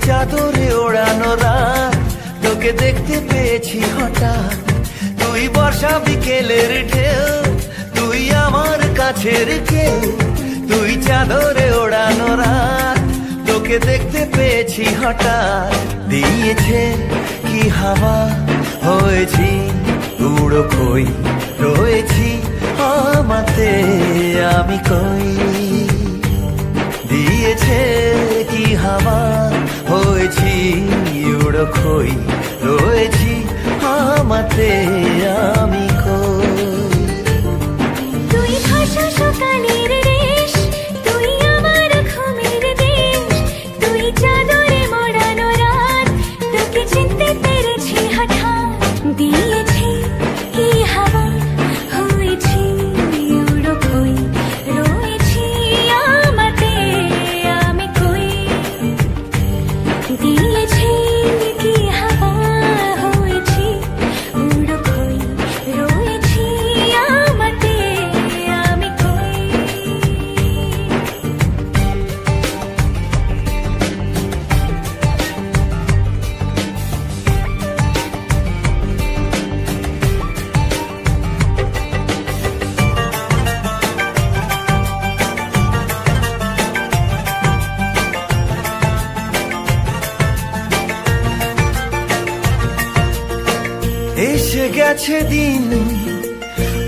চাদরে ওড়ানো রাত, তোকে দেখতে পেয়েছি হঠাৎ। তুই বর্ষা বিকেলের ঢেউ, তুই আমার কাছের কেউ। তুই চাদরে ওড়ানো রাত, তোকে দেখতে পেয়েছি হঠাৎ। দিয়েছে কি হাওয়া, হয়েছি উড়ো খই, রয়েছি আমাতে আমি কই। দিয়েছে কি হাওয়া, হয়েছি উড়ো খই, রয়েছি আমাতে আমি কই। তুই ভাষা সকালের রেশ, তুই আমার ঘুমের দেশ। তুই চাদরে মোড়ানো রাত, তোকে চিনতে পেরেছি হঠাৎ। দিয়েছি কি হাওয়া, হয়েছি উড়ো খই, রয়েছি আমাতে আমি কই। দিয়েছি কি হাওয়া, হয়েছি উড়ো খই, রয়েছি আমাতে আমি কই। এসে গেছে দিন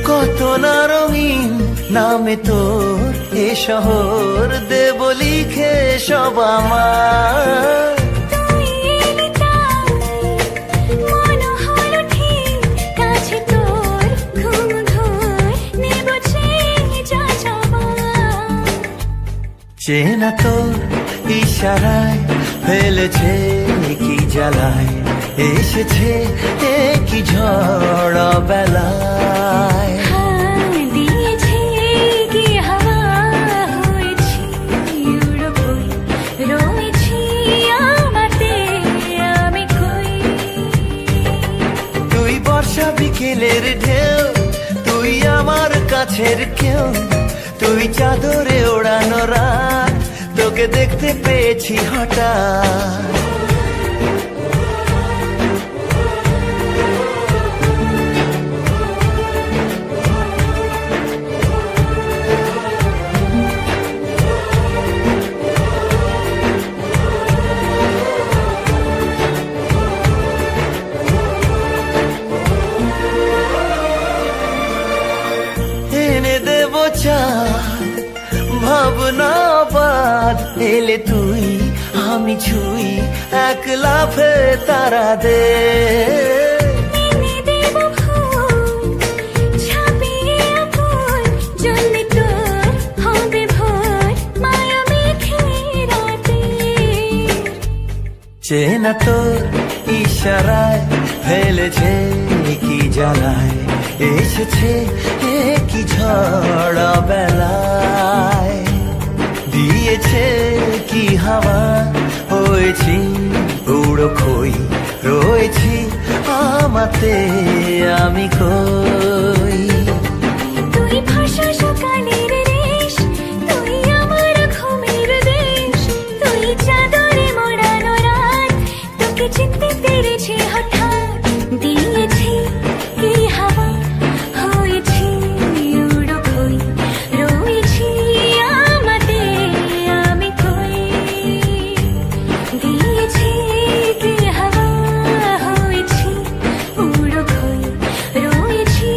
কত না রঙিন, নামে তোর এ শহর দেব লিখে সব আমার। তুই এলি তাই মন হলো ঠিক, কাছে তোর ঘুম ধুই নেব চেয়ে যা যাবার। চেনা তোর ইশারায় ফেলেছে কি জ্বালায়, এসেছে কি ঝড় বেলায়। দিয়েছে কি হাওয়া, হয়েছি উড়ো খই, রয়েছি আমাতে আমি কই। তুই বর্ষা বিকেলের ঢেউ, তুই আমার কাছের কেউ। তুই চাদরে ওড়ানো রাত, তোকে দেখতে পেয়েছি হঠাৎ। এনে দেব চাঁদ ভাবনা বাদ, এলে তুই আমি ছুই এক লাফে তারা দে। এনে দেব ফুল ছাপিয়ে আপন, জ্বললে তোর হবে ভোর মায়া মেখে রাতে। চেনা তোর ইশারায় ফেলেছে কি জ্বালায়, এসেছে কি ঝড় বেলায়। দিয়েছে কি হাওয়া, হয়েছি উড়ো খই, রয়েছি আমাতে আমি কই। তুই ভাষা সকালের রেশ, তুই আমার ঘুমের দেশ। তুই চাদরে মোড়ানো রাত, তোকে চিনতে পেরেছি হঠাৎ। দিয়েছি কি হাওয়া, হয়েছি উড়ো খই, রয়েছি আমাতে আমি কই। দিয়েছি কি হাওয়া, হয়েছি উড়ো খই, রয়েছি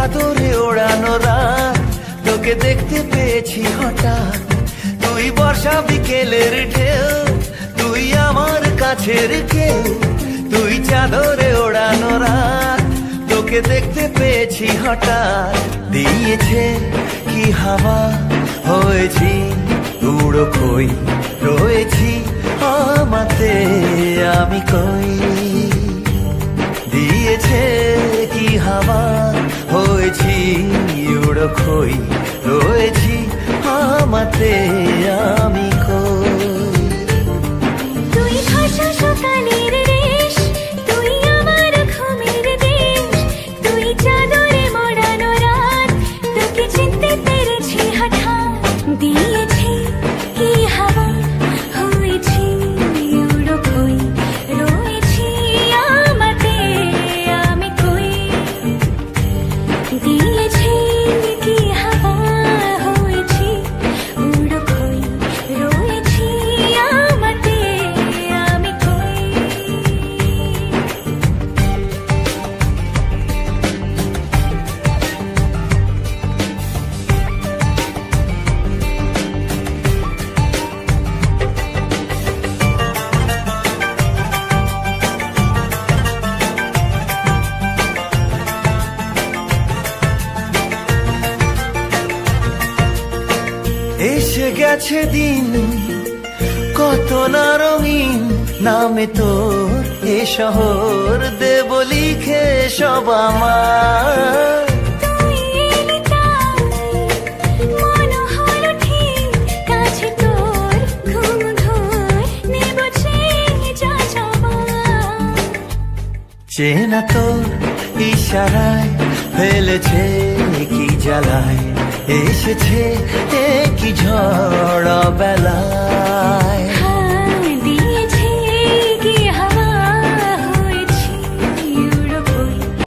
চাদরে ওড়ানো রাত তোকে দেখতে পেয়েছি হঠাৎ তুই বর্ষা বিকেলের ঢেউ তুই আমার কাছের কেউ তুই চাদরে ওড়ানো রাত তোকে দেখতে পেয়েছি হঠাৎ দিয়েছে কি হাওয়া হয়েছি উড়ো কই রয়েছি আমাতে আমি কই দিয়েছে কি হাওয়া হয়েছি উড়ো কই রয়েছি আমাতে আমি কই তুই ভাষা সকালের রেশ তুই আমার ঘুমের দেশ তুই চাদরে মোড়ানো রাত তোকে চিনতে পেরেছি হঠাৎ দিয়েছি কি হাওয়া হয়েছি উড়ো কই রয়েছি আমাতে আমি কই দিয়েছি কি হাওয়া হয়েছি উড়ো কই রয়েছি আমাতে আমি কই এসে গেছে দিন কত না রঙিন নামে তোর এ শহর দেব লিখে সব আমার তুই এলি তাই মন হলো ঠিক কাছে তোর ঘুম ধর নেব যা যাবার চেনা তোর ইশারায় ফেলেছে কি জ্বালায় এসেছে কি ঝড় বেলায়